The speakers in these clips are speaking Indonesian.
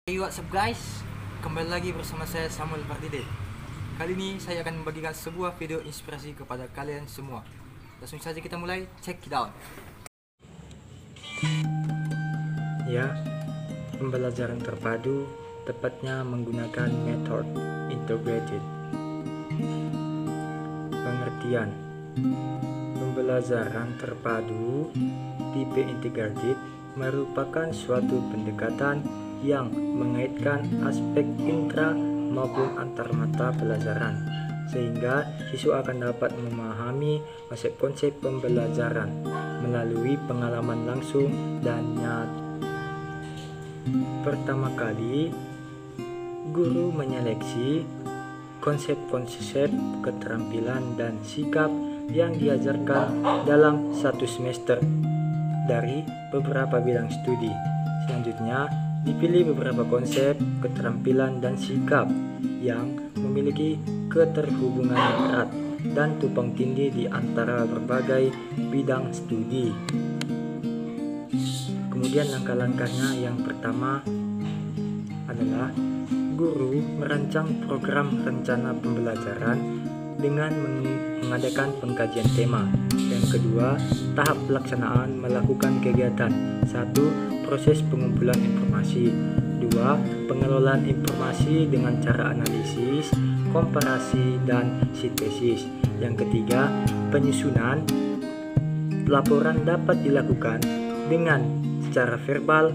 Hey, what's up guys? Kembali lagi bersama saya Samuel Pardide. Kali ini saya akan membagikan sebuah video inspirasi kepada kalian semua. Langsung saja kita mulai, check it out. Ya, pembelajaran terpadu tepatnya menggunakan metode integrated. Pengertian: pembelajaran terpadu tipe integrated merupakan suatu pendekatan yang mengaitkan aspek intra maupun antar mata pelajaran, sehingga siswa akan dapat memahami konsep-konsep pembelajaran melalui pengalaman langsung dan nyata. Pertama kali, guru menyeleksi konsep-konsep keterampilan dan sikap yang diajarkan dalam satu semester dari beberapa bidang studi. Selanjutnya, dipilih beberapa konsep keterampilan dan sikap yang memiliki keterhubungan yang erat dan tumpang tindih di antara berbagai bidang studi. Kemudian langkah-langkahnya, yang pertama adalah guru merancang program rencana pembelajaran dengan mengadakan pengkajian tema. Yang kedua, tahap pelaksanaan melakukan kegiatan. 1. Proses pengumpulan informasi. 2. Pengelolaan informasi dengan cara analisis, komparasi, dan sintesis. Yang ketiga, penyusunan. Laporan dapat dilakukan dengan secara verbal,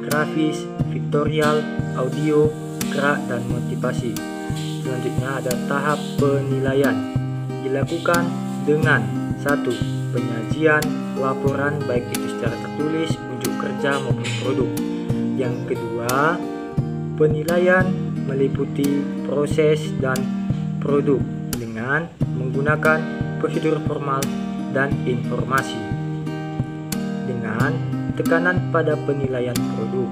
grafis, vektorial, audio, gerak, dan motivasi. Selanjutnya ada tahap penilaian. Dilakukan dengan 1. Penyajian laporan baik itu secara tertulis, unjuk kerja maupun produk. Yang kedua, penilaian meliputi proses dan produk dengan menggunakan prosedur formal dan informasi dengan tekanan pada penilaian produk.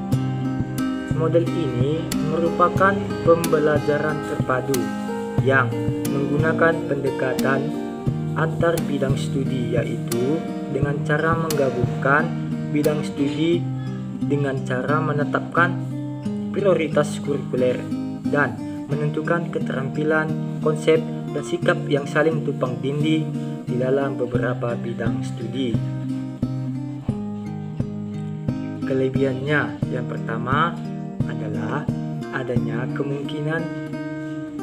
Model ini merupakan pembelajaran terpadu yang menggunakan pendekatan antar bidang studi, yaitu dengan cara menggabungkan bidang studi dengan cara menetapkan prioritas kurikuler dan menentukan keterampilan, konsep, dan sikap yang saling tumpang tindih di dalam beberapa bidang studi. Kelebihannya, yang pertama adalah adanya kemungkinan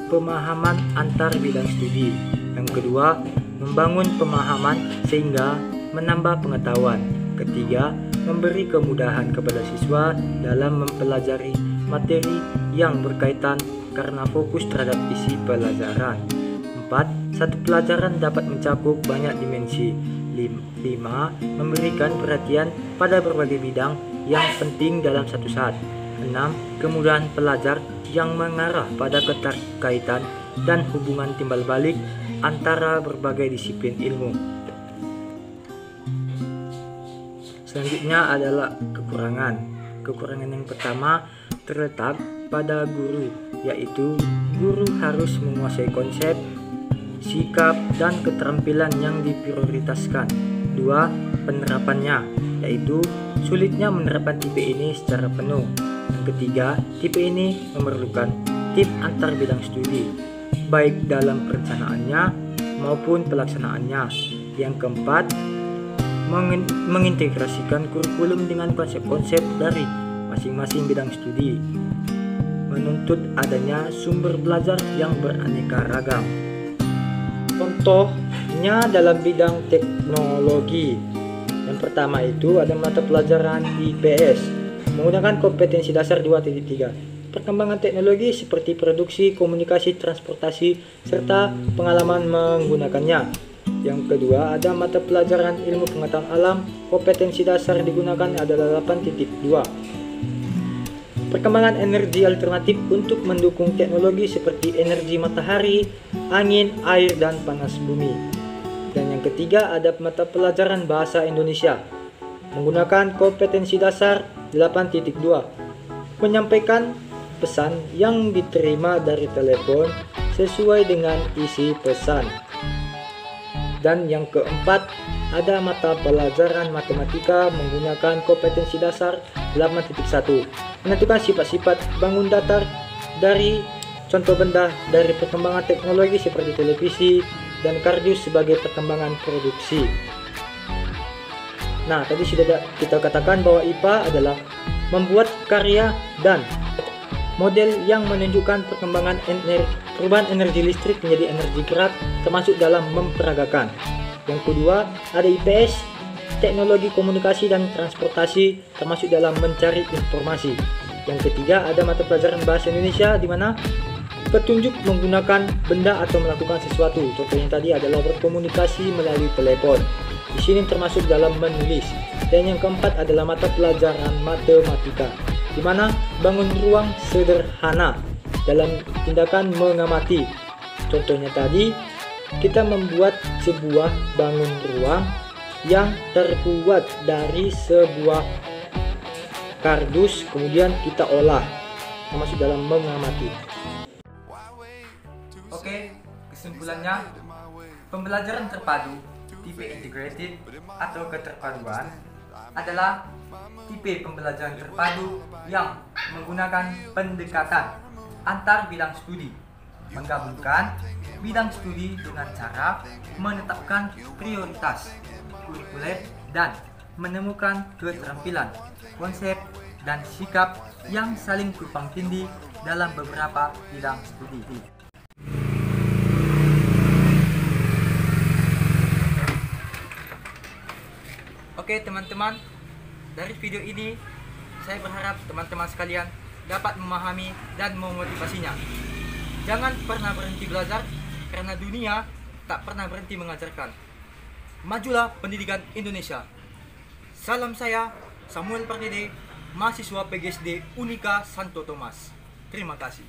pemahaman antar bidang studi. Yang kedua, membangun pemahaman sehingga menambah pengetahuan. Ketiga, memberi kemudahan kepada siswa dalam mempelajari materi yang berkaitan karena fokus terhadap isi pelajaran. 4. Satu pelajaran dapat mencakup banyak dimensi. 5. Memberikan perhatian pada berbagai bidang yang penting dalam satu saat. 6. Kemudahan pelajar yang mengarah pada keterkaitan dan hubungan timbal balik antara berbagai disiplin ilmu. Selanjutnya adalah kekurangan. Kekurangan yang pertama terletak pada guru, yaitu guru harus menguasai konsep, sikap, dan keterampilan yang diprioritaskan. 2. Penerapannya, yaitu sulitnya menerapkan tipe ini secara penuh. Yang ketiga, tipe ini memerlukan tim antar bidang studi, baik dalam perencanaannya maupun pelaksanaannya. Yang keempat, mengintegrasikan kurikulum dengan konsep-konsep dari masing-masing bidang studi, menuntut adanya sumber belajar yang beraneka ragam. Contohnya dalam bidang teknologi. Yang pertama itu ada mata pelajaran IPS menggunakan kompetensi dasar 2.3. Perkembangan teknologi seperti produksi, komunikasi, transportasi, serta pengalaman menggunakannya. Yang kedua ada mata pelajaran ilmu pengetahuan alam, kompetensi dasar digunakan adalah 8.2. Perkembangan energi alternatif untuk mendukung teknologi seperti energi matahari, angin, air, dan panas bumi. Dan yang ketiga ada mata pelajaran bahasa Indonesia menggunakan kompetensi dasar 8.2. Menyampaikan pesan yang diterima dari telepon sesuai dengan isi pesan. Dan yang keempat ada mata pelajaran matematika menggunakan kompetensi dasar 8.1, menentukan sifat-sifat bangun datar dari contoh benda dari perkembangan teknologi seperti televisi dan kardus sebagai perkembangan produksi. Nah, tadi sudah kita katakan bahwa IPA adalah membuat karya dan model yang menunjukkan perkembangan perubahan energi listrik menjadi energi gerak, termasuk dalam memperagakan. Yang kedua, ada IPS, teknologi komunikasi dan transportasi, termasuk dalam mencari informasi. Yang ketiga, ada mata pelajaran bahasa Indonesia, di mana petunjuk menggunakan benda atau melakukan sesuatu. Contohnya tadi adalah berkomunikasi melalui telepon. Di sini termasuk dalam menulis. Dan yang keempat adalah mata pelajaran matematika, di mana bangun ruang sederhana dalam tindakan mengamati. Contohnya tadi, kita membuat sebuah bangun ruang yang terbuat dari sebuah kardus, kemudian kita olah, termasuk dalam mengamati. Oke, kesimpulannya, pembelajaran terpadu tipe integrated atau keterpaduan adalah tipe pembelajaran terpadu yang menggunakan pendekatan antar bidang studi, menggabungkan bidang studi dengan cara menetapkan prioritas kurikuler dan menemukan keterampilan, konsep, dan sikap yang saling tumpang tindih dalam beberapa bidang studi. Oke teman-teman, dari video ini saya berharap teman-teman sekalian dapat memahami dan memotivasinya. Jangan pernah berhenti belajar, karena dunia tak pernah berhenti mengajarkan. Majulah pendidikan Indonesia. Salam saya, Samuel Pardede, mahasiswa PGSD Unika Santo Tomas. Terima kasih.